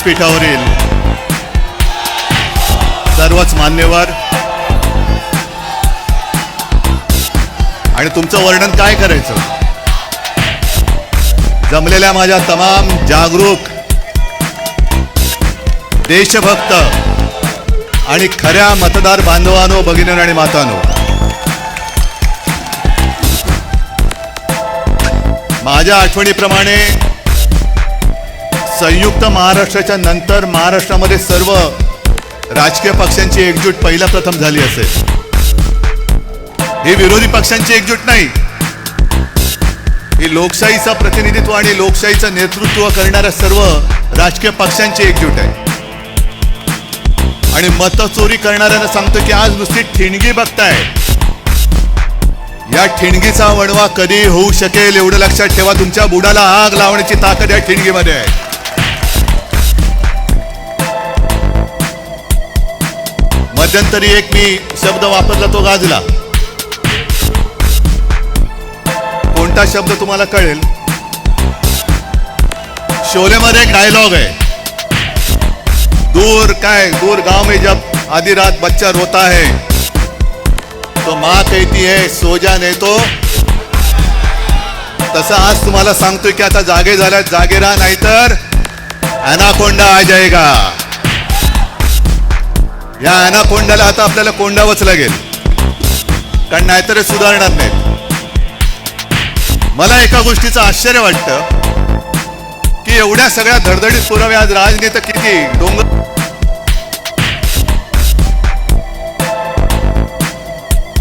व्यासपीठावरील सर्वच मान्यवर आणि तुमचं वर्णन काय करायचं, जमलेल्या माझ्या तमाम जागरूक देशभक्त आणि खऱ्या मतदार बांधवांनो, भगिनींनो आणि मातांनो, माझ्या आठवणीप्रमाणे संयुक्त महाराष्ट्राच्या नंतर महाराष्ट्रामध्ये सर्व राजकीय पक्षांची एकजूट पहिला प्रथम झाली असेल. ही विरोधी पक्षांची एकजूट नाही, ही लोकशाहीचं प्रतिनिधित्व आणि लोकशाहीचं नेतृत्व करणाऱ्या सर्व राजकीय पक्षांची एकजूट आहे. आणि मतचोरी करणाऱ्यांना सांगतो की आज नुसती ठिणगी बघताय, या ठिणगीचा वणवा कधी होऊ शकेल एवढं लक्षात ठेवा. तुमच्या बुडाला आग लावण्याची ताकद या ठिणगीमध्ये आहे. मध्यंतरी एक मी शब्द वापरला, तो गाजला. कोणता शब्द तुम्हाला कळेल? शोलेमध्ये एक डायलॉग आहे, दूर गांव में जब आधी रात बच्चा रोता है तो माँ कहती है सो जा नहीं तो. तसं आज तुम्हाला सांगतोय की आता जागे झाल्यात, जागे राहा, नाहीतर ॲनाकोंडा आ जाएगा. या ॲनाकोंडाला आता आपल्याला कोंडावंच लागेल, कारण नाहीतर सुधारणार नाही. मला एका गोष्टीचं आश्चर्य वाटतं की एवढ्या सगळ्या धडधडीत पुरावे आज राजनेता किती डोंगर